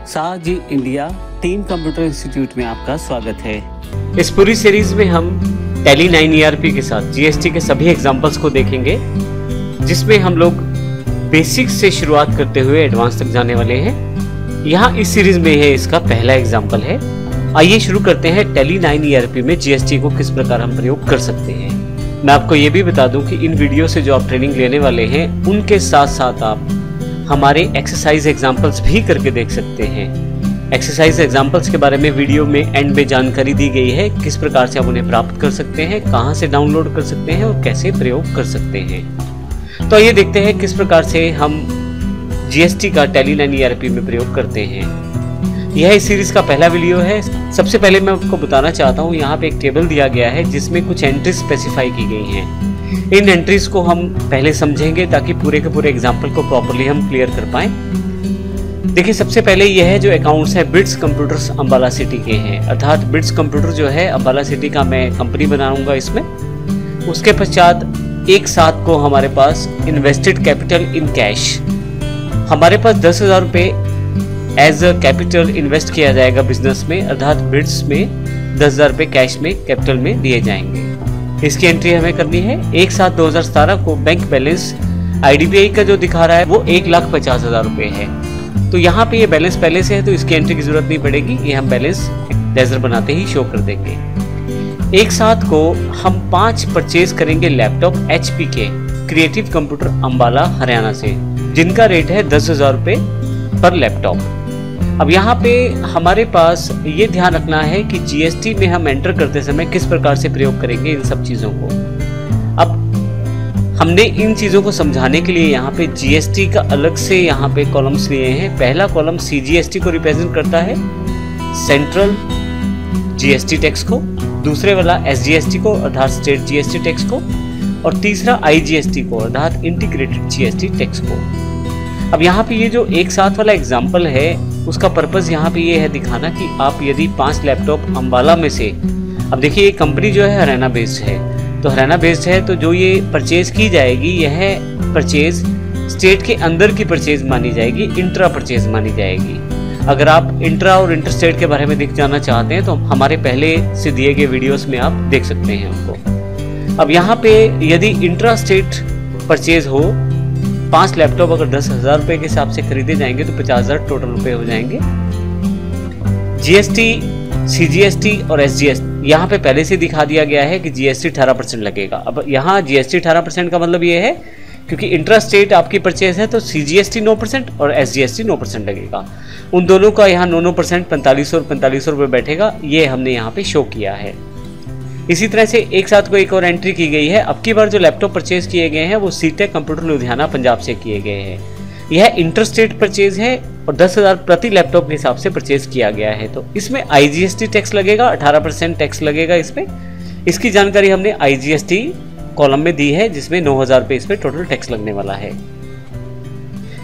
साजी India team computer institute में आपका स्वागत है। इस पूरी सीरीज में हम टैली 9 ERP के साथ GST के सभी एग्जांपल्स को देखेंगे, जिसमें हम लोग बेसिक्स से शुरुआत करते हुए एडवांस तक जाने वाले हैं। यहाँ इस सीरीज में है इसका पहला एग्जांपल है। आइए शुरू करते हैं टैली 9 ERP में GST को किस प्रकार हम प्रयोग कर सकते हैं। मैं आपको ये भी बता दूं कि इन वीडियो से जो आप ट्रेनिंग लेने वाले हैं उनके साथ साथ आप हमारे एक्सरसाइज एग्जांपल्स भी करके देख सकते हैं। एक्सरसाइज एग्जांपल्स के बारे में वीडियो में एंड में जानकारी दी गई है, किस प्रकार से आप उन्हें प्राप्त कर सकते हैं, कहां से डाउनलोड कर सकते हैं और कैसे प्रयोग कर सकते हैं। तो आइए देखते हैं किस प्रकार से हम GST का टैली 9 ERP में प्रयोग करते हैं। यह इस सीरीज का पहला वीडियो है। सबसे पहले मैं आपको बताना चाहता हूँ, यहाँ पे एक टेबल दिया गया है जिसमें कुछ एंट्रीज स्पेसिफाई की गई हैं। इन एंट्रीज को हम पहले समझेंगे ताकि पूरे के पूरे एग्जाम्पल को प्रॉपर्ली हम क्लियर कर पाएं। देखिए, सबसे पहले यह है जो अकाउंट्स है बिट्स कंप्यूटर्स अंबाला सिटी के हैं, अर्थात बिट्स कंप्यूटर जो है अंबाला सिटी का मैं कंपनी बनाऊंगा इसमें। उसके पश्चात एक साथ को हमारे पास इन्वेस्टेड कैपिटल इन कैश, हमारे पास 10,000 रुपये एज अ कैपिटल इन्वेस्ट किया जाएगा बिजनेस में, अर्थात बिट्स में 10,000 रुपये कैश में कैपिटल में दिए जाएंगे। इसकी एंट्री हमें करनी है। एक साथ 2017 को बैंक बैलेंस IDBI का जो दिखा रहा है वो 1,50,000 रुपये है। तो यहाँ पे ये बैलेंस पहले से है तो इसकी एंट्री की जरूरत नहीं पड़ेगी, ये हम बैलेंस लेजर बनाते ही शो कर देंगे। एक साथ को हम 5 परचेज करेंगे लैपटॉप HP के क्रिएटिव कंप्यूटर अंबाला हरियाणा से, जिनका रेट है 10,000 रुपये पर लैपटॉप। अब यहाँ पे हमारे पास ये ध्यान रखना है कि GST में हम एंटर करते समय किस प्रकार से प्रयोग करेंगे इन सब चीज़ों को। अब हमने इन चीज़ों को समझाने के लिए यहाँ पे GST का अलग से यहाँ पे कॉलम्स लिए हैं। पहला कॉलम CGST को रिप्रेजेंट करता है, सेंट्रल GST टैक्स को, दूसरे वाला SGST को अर्थात स्टेट GST टैक्स को, और तीसरा IGST को अर्थात इंटीग्रेटेड GST टैक्स को। अब यहाँ पे ये जो एक साथ वाला एग्जाम्पल है उसका पर्पस यहाँ पे ये है दिखाना कि आप यदि 5 लैपटॉप अंबाला में से, अब देखिए ये कंपनी जो है हरियाणा बेस्ड है, तो हरियाणा बेस्ड है तो जो ये परचेज की जाएगी यह परचेज स्टेट के अंदर की परचेज मानी जाएगी, इंट्रा परचेज मानी जाएगी। अगर आप इंट्रा और इंटर स्टेट के बारे में देख जाना चाहते हैं तो हमारे पहले से दिए गए वीडियोस में आप देख सकते हैं उनको। अब यहाँ पे यदि इंट्रा स्टेट परचेज हो, 5 लैपटॉप अगर 10,000 रुपये के हिसाब से खरीदे जाएंगे तो 50,000 टोटल रुपए हो जाएंगे। GST, CGST और SGST यहाँ पे पहले से दिखा दिया गया है कि GST 18% लगेगा। अब यहाँ GST 18% का मतलब ये है क्योंकि इंट्रा स्टेट आपकी परचेज है तो CGST 9% और SGST 9% लगेगा। उन दोनों का यहाँ 9% 4500 रुपये बैठेगा, ये हमने यहाँ पे शो किया है। इसी तरह से एक साथ को एक और एंट्री की गई है। अब की बार जो लैपटॉप परचेज किए गए हैं वो सीटेक कंप्यूटर लुधियाना पंजाब से किए गए हैं। यह इंटरस्टेट परचेज है और 10,000 प्रति लैपटॉप के हिसाब से परचेज किया गया है। तो इसमें IGST टैक्स लगेगा, 18% टैक्स लगेगा इसमें। इसकी जानकारी हमने IGST कॉलम में दी है जिसमें 9,000 रुपये इस पर टोटल टैक्स लगने वाला है।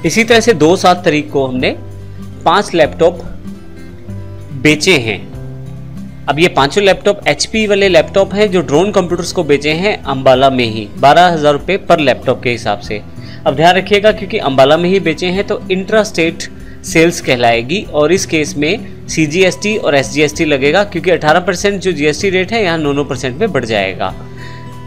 इसी तरह से 2/7 तारीख को हमने 5 लैपटॉप बेचे हैं। अब ये 5 लैपटॉप HP वाले लैपटॉप हैं जो ड्रोन कंप्यूटर्स को बेचे हैं अंबाला में ही 12,000 रुपये पर लैपटॉप के हिसाब से। अब ध्यान रखिएगा क्योंकि अंबाला में ही बेचे हैं तो इंट्रा स्टेट सेल्स कहलाएगी और इस केस में CGST और SGST लगेगा क्योंकि 18% जो GST रेट है यहाँ 9% में बढ़ जाएगा।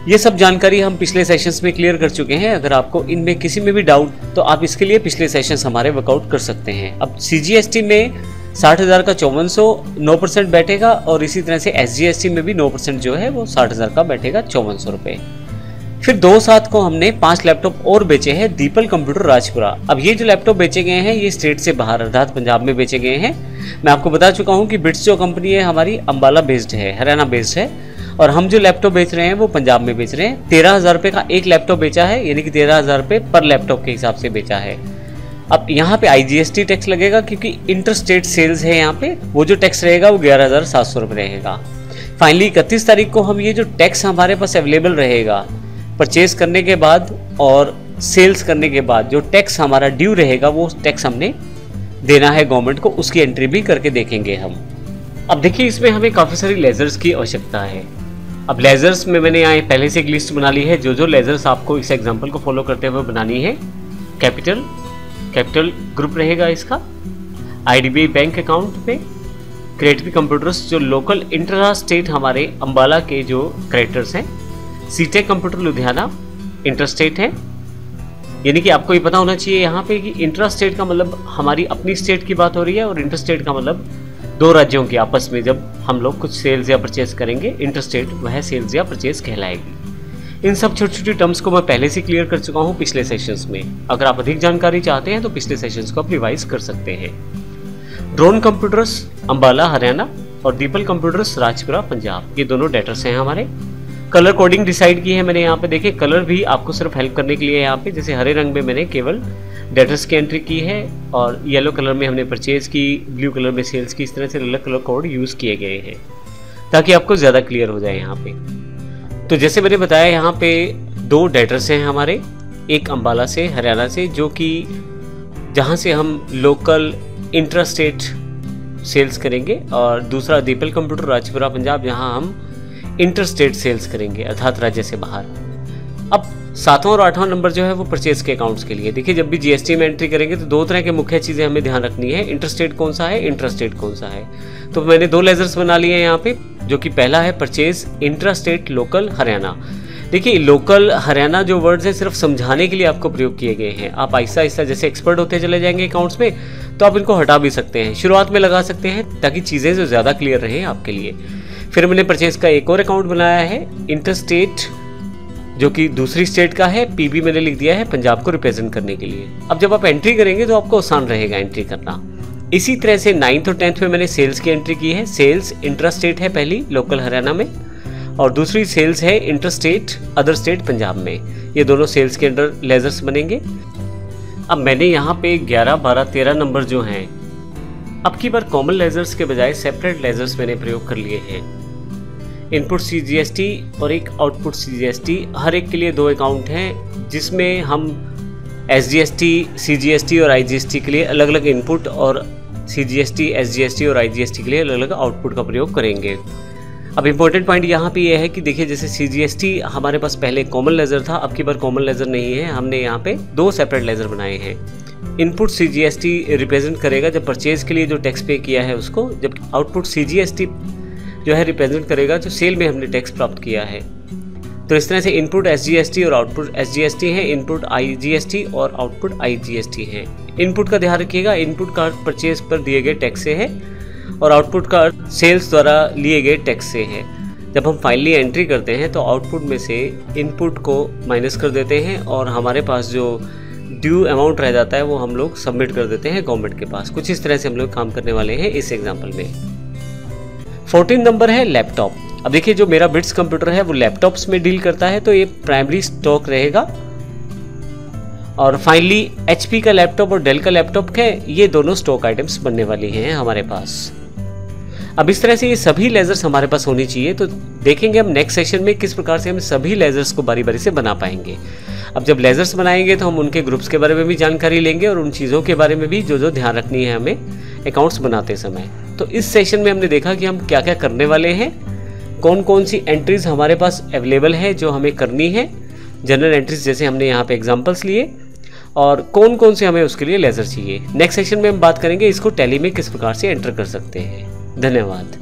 ये सब जानकारी हम पिछले सेशंस में क्लियर कर चुके हैं। अगर आपको इनमें किसी में भी डाउट तो आप इसके लिए पिछले सेशंस हमारे वर्कआउट कर सकते हैं। अब CGST में 60,000 का 5400 9% बैठेगा और इसी तरह से SGST में भी 9% जो है वो 60,000 का बैठेगा 5400 रुपये। फिर 2/7 को हमने 5 लैपटॉप और बेचे हैं दीपल कंप्यूटर राजपुरा। अब ये जो लैपटॉप बेचे गए हैं ये स्टेट से बाहर अर्थात पंजाब में बेचे गए हैं। मैं आपको बता चुका हूँ कि बिट्स जो कंपनी है हमारी अंबाला बेस्ड है, हरियाणा बेस्ड है, और हम जो लैपटॉप बेच रहे हैं वो पंजाब में बेच रहे हैं। 13,000 रुपये का एक लैपटॉप बेचा है, यानी कि 13,000 रुपये पर लैपटॉप के हिसाब से बेचा है। अब यहाँ पे IGST टैक्स लगेगा क्योंकि इंटर स्टेट सेल्स है, यहाँ पे वो जो टैक्स रहेगा वो 11,700 रुपये रहेगा। फाइनली 31 तारीख को हम ये जो टैक्स हमारे पास अवेलेबल रहेगा परचेज करने के बाद और सेल्स करने के बाद जो टैक्स हमारा ड्यू रहेगा वो टैक्स हमने देना है गवर्नमेंट को, उसकी एंट्री भी करके देखेंगे हम। अब देखिए इसमें हमें काफ़ी सारी लेजर्स की आवश्यकता है। अब लेजर्स में मैंने यहाँ पहले से एक लिस्ट बना ली है, जो लेजर्स आपको इस एग्जाम्पल को फॉलो करते हुए बनानी है। कैपिटल ग्रुप रहेगा इसका। IDBI बैंक अकाउंट में क्रेडिट कंप्यूटर्स जो लोकल इंट्रा स्टेट हमारे अंबाला के जो क्रेडिटर्स हैं, सीटेक कंप्यूटर लुधियाना इंटर स्टेट है। यानी कि आपको ये पता होना चाहिए यहाँ पे कि इंट्रा स्टेट का मतलब हमारी अपनी स्टेट की बात हो रही है और इंटर स्टेट का मतलब दो राज्यों के आपस में जब हम लोग कुछ सेल्स या परचेज करेंगे, इंटर स्टेट वह सेल्स या परचेज कहलाएगी। इन सब छोटी छोटी टर्म्स को मैं पहले से क्लियर कर चुका हूँ पिछले सेशंस में। अगर आप अधिक जानकारी चाहते हैं तो पिछले सेशंस को आप रिवाइज कर सकते हैं। ड्रोन कंप्यूटर्स अंबाला हरियाणा और दीपल कंप्यूटर्स राजपुरा पंजाब, ये दोनों डेटर्स हैं हमारे। कलर कोडिंग डिसाइड की है मैंने यहाँ पे, देखिए कलर भी आपको सिर्फ हेल्प करने के लिए यहाँ पे, जैसे हरे रंग में मैंने केवल डेटर्स की एंट्री की है और येलो कलर में हमने परचेज की, ब्लू कलर में सेल्स की, इस तरह से अलग कलर कोड यूज़ किए गए हैं ताकि आपको ज़्यादा क्लियर हो जाए यहाँ पे। तो जैसे मैंने बताया यहाँ पे दो डेटर्स हैं हमारे, एक अंबाला से हरियाणा से जो कि जहाँ से हम लोकल इंट्रा स्टेट सेल्स करेंगे, और दूसरा दीपल कंप्यूटर राजपुरा पंजाब जहाँ हम इंटर स्टेट सेल्स करेंगे अर्थात राज्य से बाहर। अब 7वां और 8वां नंबर जो है वो परचेज के अकाउंट्स के लिए। देखिए जब भी जीएसटी में एंट्री करेंगे तो दो तरह के मुख्य चीज़ें हमें ध्यान रखनी है, इंटर स्टेट कौन सा है, इंट्रा स्टेट कौन सा है। तो मैंने दो लेजर्स बना लिए हैं यहाँ पे, जो कि पहला है purchase intra state local Haryana. देखिए लोकल हरियाणा जो वर्ड्स हैं सिर्फ समझाने के लिए आपको प्रयोग किए गए हैं। आप आहिस्ता आहिस्ता जैसे एक्सपर्ट होते चले जाएंगे अकाउंट्स में तो आप इनको हटा भी सकते हैं, शुरुआत में लगा सकते हैं ताकि चीज़ें जो ज़्यादा क्लियर रहें आपके लिए। फिर मैंने परचेज का एक और अकाउंट बनाया है इंटर स्टेट, जो कि दूसरी स्टेट का है, पीबी मैंने लिख दिया है पंजाब को रिप्रेजेंट करने के लिए। अब जब आप एंट्री करेंगे तो आपको आसान रहेगा एंट्री करना। इसी तरह से 9th और 10th में मैंने सेल्स की एंट्री की है। सेल्स इंट्रा स्टेट है पहली लोकल हरियाणा में, और दूसरी सेल्स है inter state other state Punjab में। ये दोनों सेल्स के अंडर लेजर्स बनेंगे। अब मैंने यहाँ पे 11, 12, 13 नंबर जो हैं, अब की बार कॉमन लेजर्स के बजाय सेपरेट लेजर्स मैंने प्रयोग कर लिए हैं। इनपुट CGST और एक आउटपुट CGST, हर एक के लिए दो अकाउंट हैं जिसमें हम SGST, CGST और IGST के लिए अलग अलग इनपुट और CGST, SGST और IGST के लिए अलग अलग आउटपुट का प्रयोग करेंगे। अब इम्पोर्टेंट पॉइंट यहाँ पे यह है कि देखिए जैसे CGST हमारे पास पहले कॉमन लेजर था, अब की बार कॉमन लेजर नहीं है, हमने यहाँ पे दो सेपरेट लेजर बनाए हैं। इनपुट CGST रिप्रेजेंट करेगा जब परचेज के लिए जो टैक्स पे किया है उसको, जब आउटपुट CGST जो है रिप्रेजेंट करेगा जो सेल में हमने टैक्स प्राप्त किया है। तो इस तरह से इनपुट SGST और आउटपुट SGST है, इनपुट IGST और आउटपुट IGST है। इनपुट का ध्यान रखिएगा, इनपुट का परचेज पर दिए गए टैक्स से है और आउटपुट का सेल्स द्वारा लिए गए टैक्स से है। जब हम फाइनली एंट्री करते हैं तो आउटपुट में से इनपुट को माइनस कर देते हैं और हमारे पास जो ड्यू अमाउंट रह जाता है वो हम लोग सबमिट कर देते हैं गवर्नमेंट के पास। कुछ इस तरह से हम लोग काम करने वाले हैं इस एग्जाम्पल में। 14 नंबर है लैपटॉप। अब देखिए जो मेरा बिट्स कंप्यूटर है वो लैपटॉप्स में डील करता है, तो ये प्राइमरी स्टॉक रहेगा। और फाइनली HP का लैपटॉप और डेल का लैपटॉप है, ये दोनों स्टॉक आइटम्स बनने वाली हैं हमारे पास। अब इस तरह से ये सभी लेजर्स हमारे पास होनी चाहिए। तो देखेंगे हम नेक्स्ट सेशन में किस प्रकार से हम सभी लेजर्स को बारी बारी से बना पाएंगे। अब जब लेजर्स बनाएंगे तो हम उनके ग्रुप्स के बारे में भी जानकारी लेंगे और उन चीज़ों के बारे में भी जो जो ध्यान रखनी है हमें अकाउंट्स बनाते समय। तो इस सेशन में हमने देखा कि हम क्या क्या करने वाले हैं, कौन कौन सी एंट्रीज हमारे पास अवेलेबल है जो हमें करनी है, जनरल एंट्रीज जैसे हमने यहाँ पे एग्जांपल्स लिए, और कौन कौन से हमें उसके लिए लेजर चाहिए। नेक्स्ट सेशन में हम बात करेंगे इसको टैली में किस प्रकार से एंटर कर सकते हैं। धन्यवाद।